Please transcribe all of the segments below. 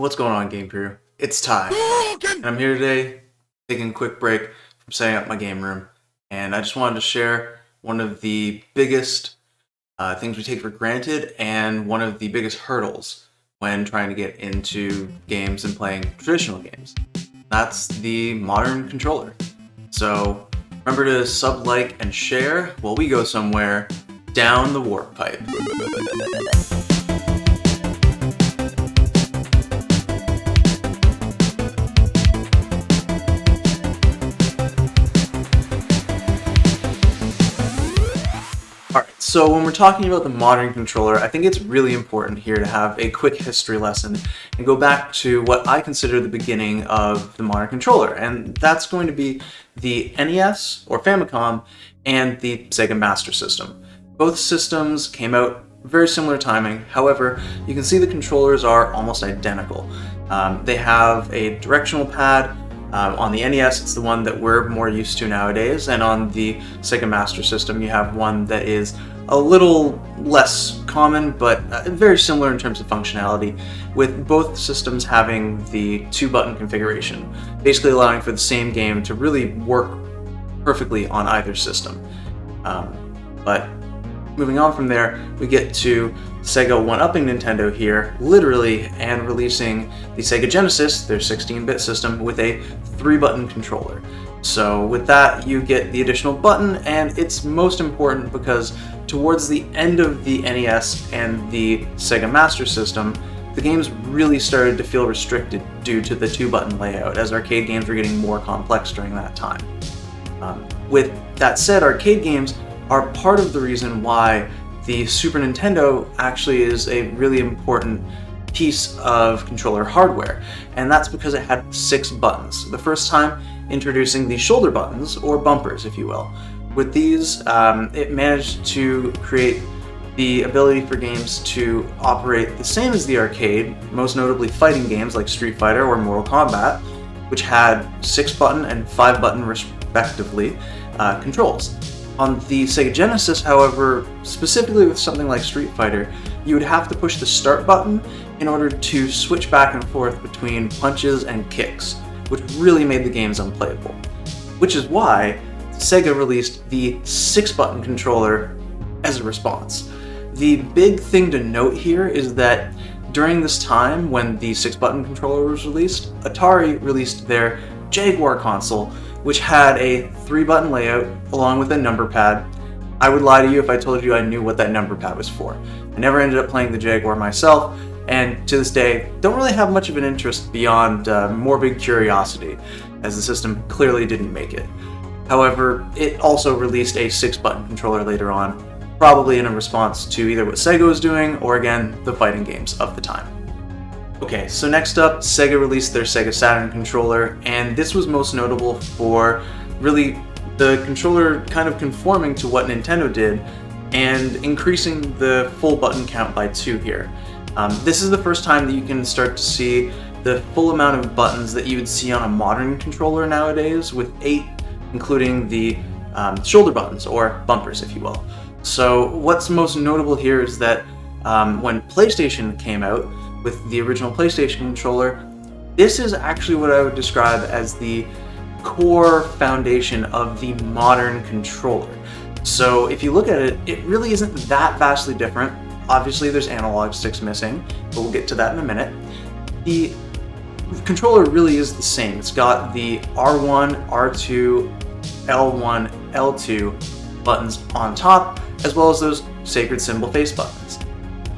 What's going on, Game Crew? It's Ty, and I'm here today taking a quick break from setting up my game room, and I just wanted to share one of the biggest things we take for granted and one of the biggest hurdles when trying to get into games and playing traditional games. That's the modern controller. So remember to sub, like, and share while we go somewhere down the warp pipe. Alright, so when we're talking about the modern controller, I think it's really important here to have a quick history lesson and go back to what I consider the beginning of the modern controller, and that's going to be the NES, or Famicom, and the Sega Master System. Both systems came out very similar timing, however, you can see the controllers are almost identical. They have a directional pad. On the NES, it's the one that we're more used to nowadays, and on the Sega Master System, you have one that is a little less common, but very similar in terms of functionality, with both systems having the 2-button configuration, basically allowing for the same game to really work perfectly on either system. But moving on from there, we get to Sega one-upping Nintendo here, literally, and releasing the Sega Genesis, their 16-bit system, with a 3-button controller. So with that, you get the additional button, and it's most important because towards the end of the NES and the Sega Master System, the games really started to feel restricted due to the 2-button layout, as arcade games were getting more complex during that time. With that said, arcade games are part of the reason why the Super Nintendo actually is a really important piece of controller hardware, and that's because it had 6 buttons. The first time introducing the shoulder buttons, or bumpers if you will. With these, it managed to create the ability for games to operate the same as the arcade, most notably fighting games like Street Fighter or Mortal Kombat, which had 6-button and 5-button respectively controls. On the Sega Genesis, however, specifically with something like Street Fighter, you would have to push the start button in order to switch back and forth between punches and kicks, which really made the games unplayable. Which is why Sega released the 6-button controller as a response. The big thing to note here is that during this time, when the 6-button controller was released, Atari released their Jaguar console, which had a 3-button layout along with a number pad. I would lie to you if I told you I knew what that number pad was for. I never ended up playing the Jaguar myself, and to this day, don't really have much of an interest beyond morbid curiosity, as the system clearly didn't make it. However, it also released a 6-button controller later on, probably in a response to either what Sega was doing or, again, the fighting games of the time. Okay, so next up, Sega released their Sega Saturn controller, and this was most notable for really the controller kind of conforming to what Nintendo did and increasing the full button count by 2 here. This is the first time that you can start to see the full amount of buttons that you would see on a modern controller nowadays, with 8 including the shoulder buttons, or bumpers if you will. So what's most notable here is that when PlayStation came out, with the original PlayStation controller, this is actually what I would describe as the core foundation of the modern controller. So if you look at it, it really isn't that vastly different. Obviously there's analog sticks missing, but we'll get to that in a minute. The controller really is the same. It's got the R1, R2, L1, L2 buttons on top, as well as those sacred symbol face buttons.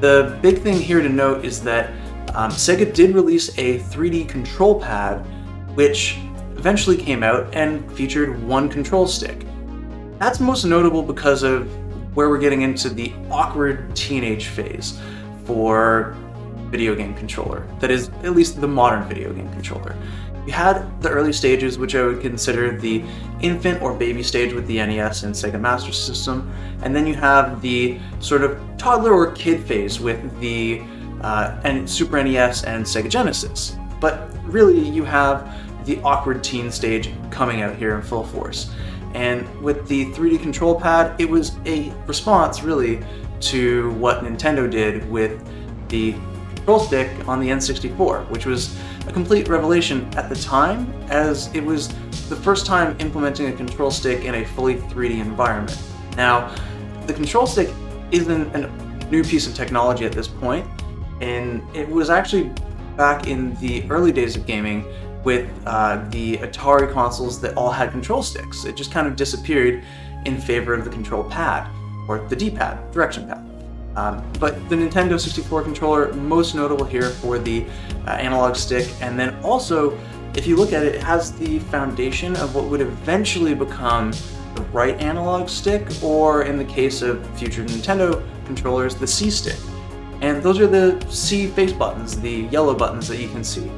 The big thing here to note is that Sega did release a 3D control pad, which eventually came out and featured 1 control stick. That's most notable because of where we're getting into the awkward teenage phase for video game controller. That is, at least the modern video game controller. You had the early stages, which I would consider the infant or baby stage with the NES and Sega Master System, and then you have the sort of toddler or kid phase with the Super NES and Sega Genesis. But really, you have the awkward teen stage coming out here in full force. And with the 3D control pad, it was a response really to what Nintendo did with the control stick on the N64, which was a complete revelation at the time, as it was the first time implementing a control stick in a fully 3D environment. Now, the control stick isn't a new piece of technology at this point, and it was actually back in the early days of gaming with the Atari consoles that all had control sticks. It just kind of disappeared in favor of the control pad, or the D-pad, direction pad. But the Nintendo 64 controller, most notable here for the analog stick, and then also, if you look at it, it has the foundation of what would eventually become the right analog stick, or in the case of future Nintendo controllers, the C stick. And those are the C face buttons, the yellow buttons that you can see.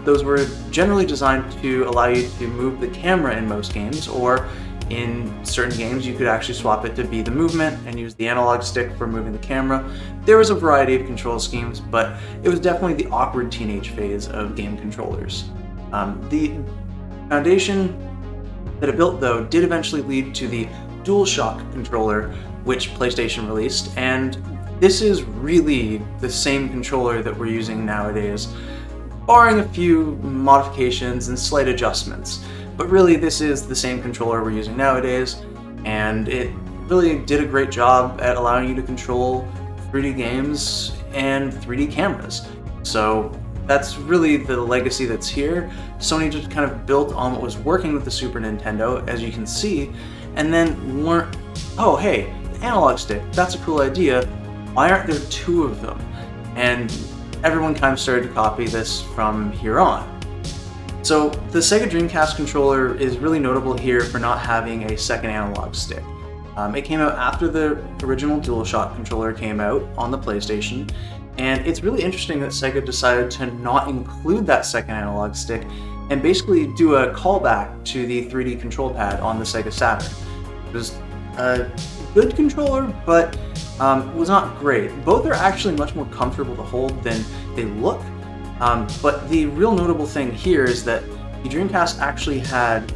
Those were generally designed to allow you to move the camera in most games, or in certain games you could actually swap it to be the movement and use the analog stick for moving the camera. There was a variety of control schemes, but it was definitely the awkward teenage phase of game controllers. The foundation that it built, though, did eventually lead to the DualShock controller, which PlayStation released, and this is really the same controller that we're using nowadays, barring a few modifications and slight adjustments. But really, this is the same controller we're using nowadays, and it really did a great job at allowing you to control 3D games and 3D cameras. So that's really the legacy that's here. Sony just kind of built on what was working with the Super Nintendo, as you can see, and then learned, oh hey, the analog stick, that's a cool idea. Why aren't there two of them? And everyone kind of started to copy this from here on. So the Sega Dreamcast controller is really notable here for not having a second analog stick. It came out after the original DualShock controller came out on the PlayStation, and it's really interesting that Sega decided to not include that second analog stick and basically do a callback to the 3D control pad on the Sega Saturn. It was a good controller, but was not great. Both are actually much more comfortable to hold than they look. But the real notable thing here is that the Dreamcast actually had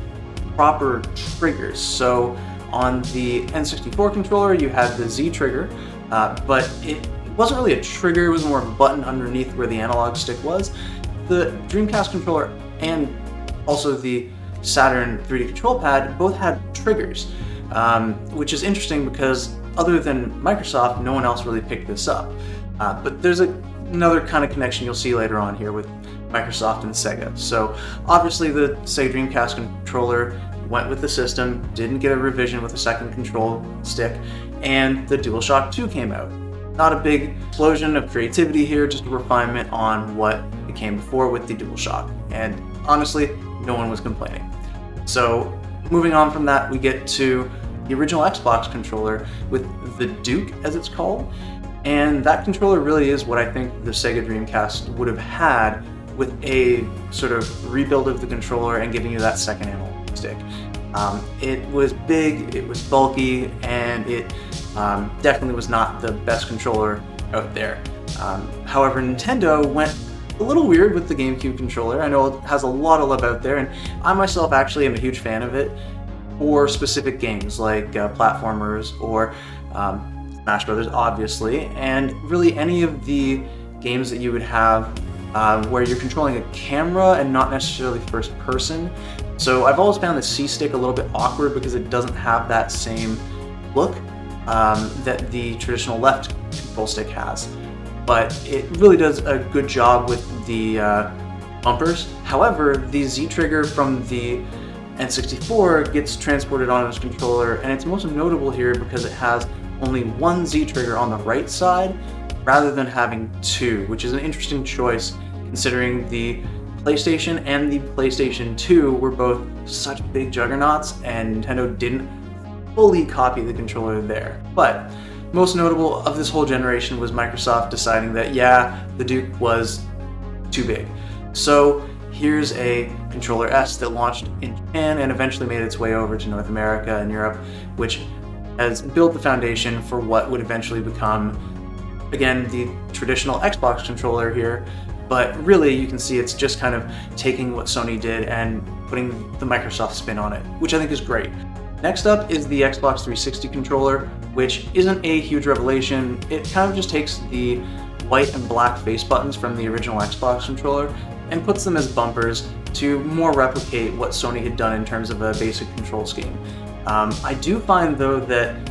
proper triggers. So on the N64 controller, you had the Z trigger, but it wasn't really a trigger, it was more of a button underneath where the analog stick was. The Dreamcast controller and also the Saturn 3D control pad both had triggers, which is interesting because other than Microsoft, no one else really picked this up. But there's another kind of connection you'll see later on here with Microsoft and Sega. So obviously the Sega Dreamcast controller went with the system, didn't get a revision with a second control stick, and the DualShock 2 came out. Not a big explosion of creativity here, just a refinement on what it came before with the DualShock. And honestly, no one was complaining. So moving on from that, we get to the original Xbox controller with the Duke, as it's called. And that controller really is what I think the Sega Dreamcast would have had with a sort of rebuild of the controller and giving you that second analog stick. It was big, it was bulky, and it definitely was not the best controller out there. However, Nintendo went a little weird with the Gamecube controller. I know it has a lot of love out there, and I myself actually am a huge fan of it for specific games like platformers or Smash Brothers, obviously, and really any of the games that you would have where you're controlling a camera and not necessarily first person. So I've always found the C-Stick a little bit awkward because it doesn't have that same look that the traditional left control stick has. But it really does a good job with the bumpers. However, the Z-Trigger from the N64 gets transported on its controller, and it's most notable here because it has only one Z-Trigger on the right side rather than having two, which is an interesting choice considering the PlayStation and the PlayStation 2 were both such big juggernauts and Nintendo didn't fully copy the controller there. But most notable of this whole generation was Microsoft deciding that, yeah, the Duke was too big. So here's a Controller S that launched in Japan and eventually made its way over to North America and Europe, which has built the foundation for what would eventually become, again, the traditional Xbox controller here. But really, you can see it's just kind of taking what Sony did and putting the Microsoft spin on it, which I think is great. Next up is the Xbox 360 controller, which isn't a huge revelation. It kind of just takes the white and black face buttons from the original Xbox controller and puts them as bumpers to more replicate what Sony had done in terms of a basic control scheme. I do find though that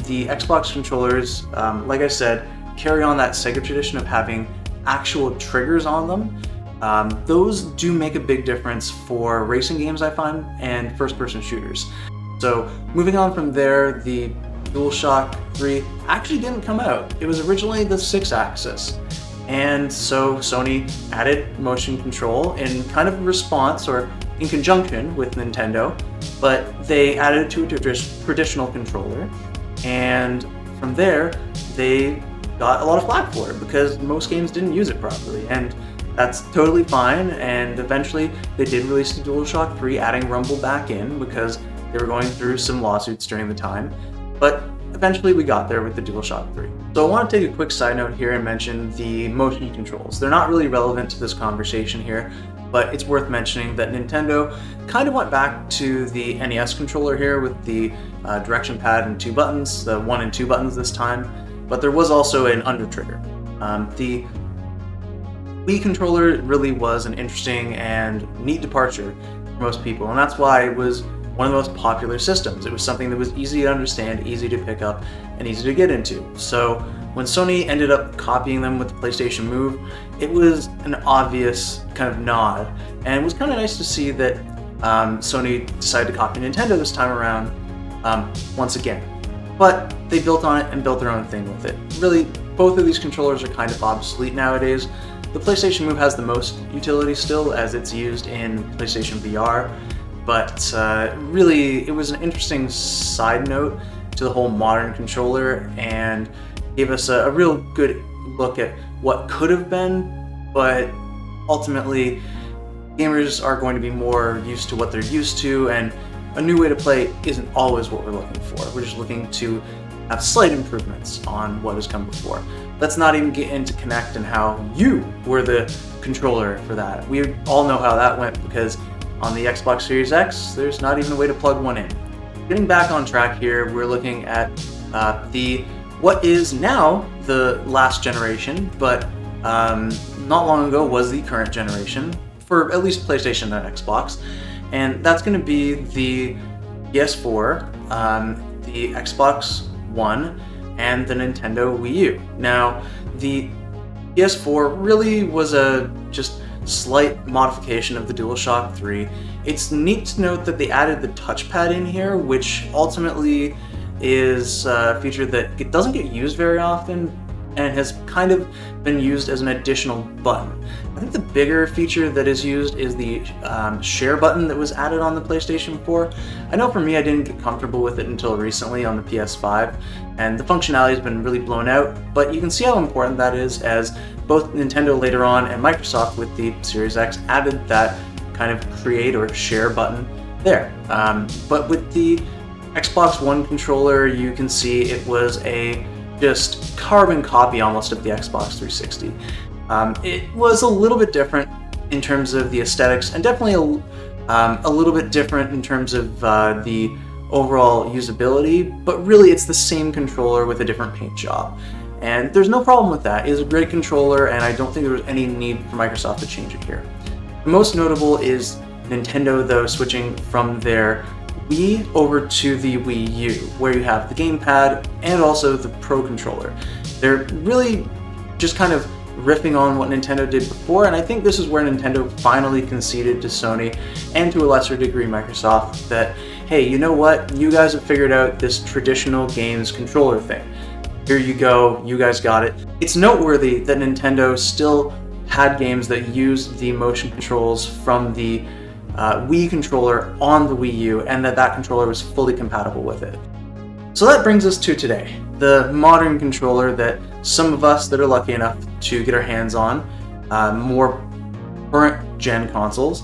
the Xbox controllers, like I said, carry on that Sega tradition of having actual triggers on them. Those do make a big difference for racing games, I find, and first-person shooters. So moving on from there, the DualShock 3 actually didn't come out. It was originally the 6-axis. And so Sony added motion control in kind of response or in conjunction with Nintendo, but they added it to a traditional controller. And from there, they got a lot of flack for it because most games didn't use it properly. And that's totally fine. And eventually they did release the DualShock 3, adding rumble back in because they were going through some lawsuits during the time. But eventually we got there with the DualShock 3. So I want to take a quick side note here and mention the motion controls. They're not really relevant to this conversation here, but it's worth mentioning that Nintendo kind of went back to the NES controller here with the direction pad and 2 buttons, the 1 and 2 buttons this time, but there was also an under trigger. The Wii controller really was an interesting and neat departure for most people, and that's why it was one of the most popular systems. It was something that was easy to understand, easy to pick up, and easy to get into. So when Sony ended up copying them with the PlayStation Move, it was an obvious kind of nod, and it was kind of nice to see that Sony decided to copy Nintendo this time around once again. But they built on it and built their own thing with it. Really, both of these controllers are kind of obsolete nowadays. The PlayStation Move has the most utility still, as it's used in PlayStation VR, but really it was an interesting side note to the whole modern controller and gave us a real good look at what could have been, but ultimately gamers are going to be more used to what they're used to, and a new way to play isn't always what we're looking for. We're just looking to have slight improvements on what has come before. Let's not even get into Kinect and how you were the controller for that. We all know how that went because on the Xbox Series X, there's not even a way to plug one in. Getting back on track here, we're looking at what is now the last generation, but not long ago was the current generation for at least PlayStation and Xbox, and that's going to be the PS4, the Xbox One, and the Nintendo Wii U. Now, the PS4 really was a just slight modification of the DualShock 3. It's neat to note that they added the touchpad in here, which ultimately is a feature that it doesn't get used very often and has kind of been used as an additional button. I think the bigger feature that is used is the share button that was added on the PlayStation 4. I know for me I didn't get comfortable with it until recently on the PS5, and the functionality has been really blown out, but you can see how important that is as both Nintendo later on and Microsoft with the Series X added that kind of create or share button there. But with the Xbox One controller, you can see it was a just carbon copy almost of the Xbox 360. It was a little bit different in terms of the aesthetics, and definitely a little bit different in terms of the overall usability, but really it's the same controller with a different paint job. And there's no problem with that. It is a great controller, and I don't think there was any need for Microsoft to change it here. The most notable is Nintendo, though, switching from their Wii over to the Wii U, where you have the gamepad and also the Pro Controller. They're really just kind of riffing on what Nintendo did before, and I think this is where Nintendo finally conceded to Sony, and to a lesser degree Microsoft, that, hey, you know what? You guys have figured out this traditional games controller thing. Here you go, you guys got it. It's noteworthy that Nintendo still had games that used the motion controls from the Wii controller on the Wii U, and that controller was fully compatible with it. So that brings us to today, the modern controller that some of us that are lucky enough to get our hands on, more current gen consoles,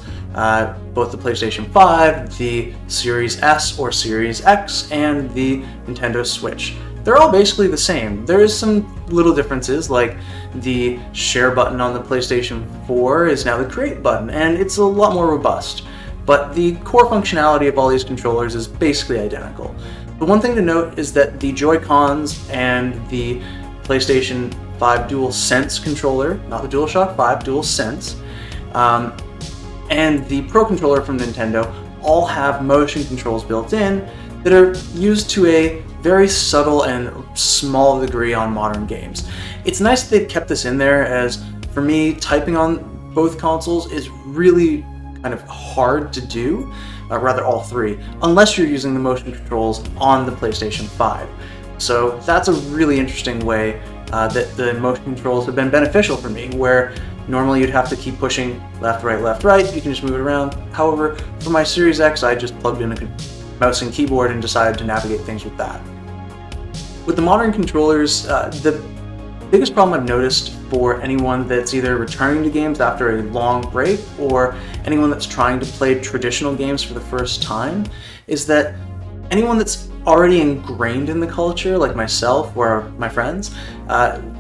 both the PlayStation 5, the Series S or Series X, and the Nintendo Switch. They're all basically the same. There is some little differences, like the share button on the PlayStation 4 is now the create button, and it's a lot more robust. But the core functionality of all these controllers is basically identical. The one thing to note is that the Joy-Cons and the PlayStation 5 DualSense controller, not the DualShock 5, DualSense, and the Pro controller from Nintendo all have motion controls built in that are used to a very subtle and small degree on modern games. It's nice that they've kept this in there, as for me, typing on both consoles is really kind of hard to do, rather all three, unless you're using the motion controls on the PlayStation 5. So that's a really interesting way that the motion controls have been beneficial for me, where normally you'd have to keep pushing left, right, you can just move it around. However, for my Series X, I just plugged in a mouse and keyboard and decided to navigate things with that. With the modern controllers, the biggest problem I've noticed for anyone that's either returning to games after a long break or anyone that's trying to play traditional games for the first time is that anyone that's already ingrained in the culture, like myself or my friends,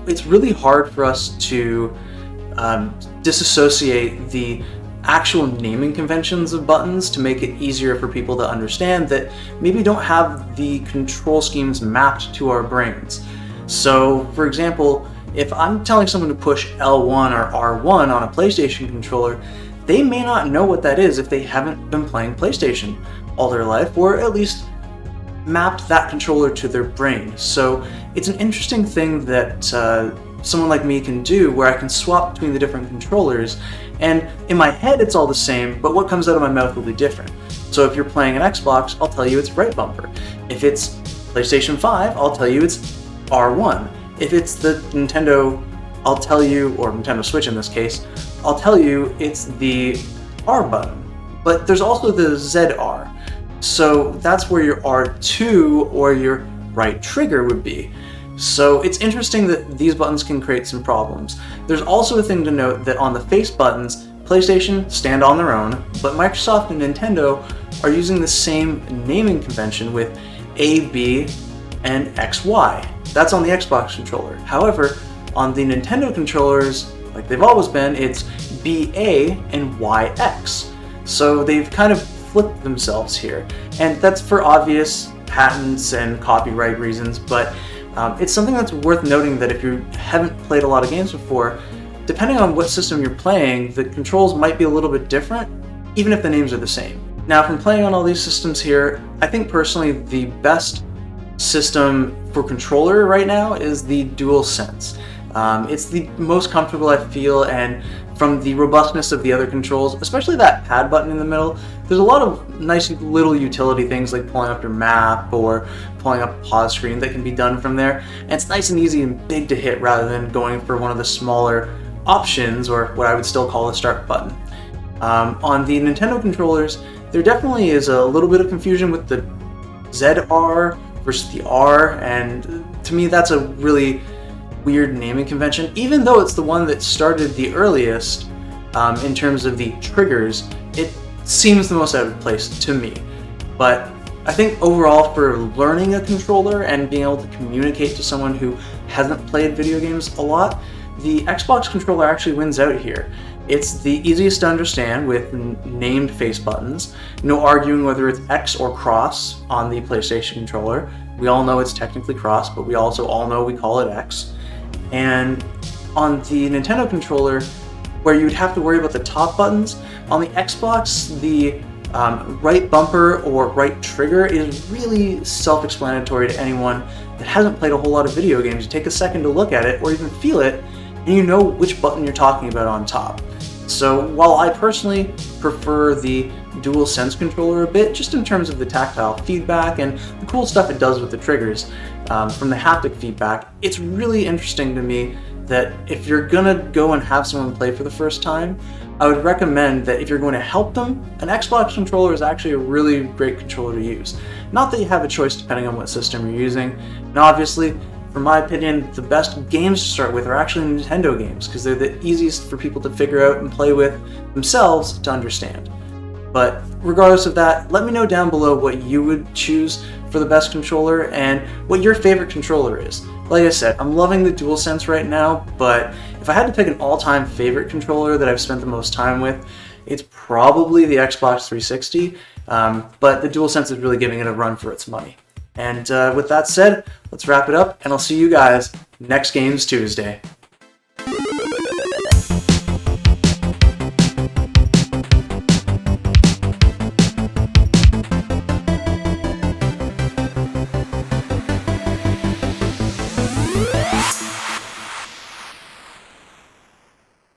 it's really hard for us to disassociate the actual naming conventions of buttons to make it easier for people to understand that maybe don't have the control schemes mapped to our brains. So, for example, if I'm telling someone to push L1 or R1 on a PlayStation controller, they may not know what that is if they haven't been playing PlayStation all their life, or at least mapped that controller to their brain. So it's an interesting thing that someone like me can do, where I can swap between the different controllers, and in my head it's all the same, but what comes out of my mouth will be different. So if you're playing an Xbox, I'll tell you it's right bumper. If it's PlayStation 5, I'll tell you it's R1. If it's the Nintendo, I'll tell you, or Nintendo Switch in this case, I'll tell you it's the R button. But there's also the ZR. So that's where your R2 or your right trigger would be. So it's interesting that these buttons can create some problems. There's also a thing to note that on the face buttons, PlayStation stand on their own, but Microsoft and Nintendo are using the same naming convention with A, B, and XY. That's on the Xbox controller. However, on the Nintendo controllers, like they've always been, it's BA and YX. So they've kind of flipped themselves here. And that's for obvious patents and copyright reasons, but it's something that's worth noting that if you haven't played a lot of games before, depending on what system you're playing, the controls might be a little bit different, even if the names are the same. Now, from playing on all these systems here, I think personally the best system for controller right now is the DualSense. It's the most comfortable I feel, and from the robustness of the other controls, especially that pad button in the middle, there's a lot of nice little utility things like pulling up your map or pulling up a pause screen that can be done from there. And it's nice and easy and big to hit rather than going for one of the smaller options, or what I would still call a start button. On the Nintendo controllers, there definitely is a little bit of confusion with the ZR versus the R, and to me that's a really weird naming convention. Even though it's the one that started the earliest in terms of the triggers, it seems the most out of place to me. But I think overall, for learning a controller and being able to communicate to someone who hasn't played video games a lot, the Xbox controller actually wins out here. It's the easiest to understand with named face buttons, no arguing whether it's X or cross on the PlayStation controller. We all know it's technically cross, but we also all know we call it X. And on the Nintendo controller, where you'd have to worry about the top buttons, on the Xbox, the right bumper or right trigger is really self-explanatory to anyone that hasn't played a whole lot of video games. You take a second to look at it or even feel it, and you know which button you're talking about on top. So while I personally prefer the DualSense controller a bit, just in terms of the tactile feedback and the cool stuff it does with the triggers, from the haptic feedback, it's really interesting to me that if you're gonna go and have someone play for the first time, I would recommend that if you're going to help them, an Xbox controller is actually a really great controller to use. Not that you have a choice depending on what system you're using, and obviously, for my opinion, the best games to start with are actually Nintendo games, because they're the easiest for people to figure out and play with themselves to understand. But regardless of that, let me know down below what you would choose for the best controller and what your favorite controller is. Like I said, I'm loving the DualSense right now, but if I had to pick an all-time favorite controller that I've spent the most time with, it's probably the Xbox 360, but the DualSense is really giving it a run for its money. And with that said, let's wrap it up, and I'll see you guys next Games Tuesday.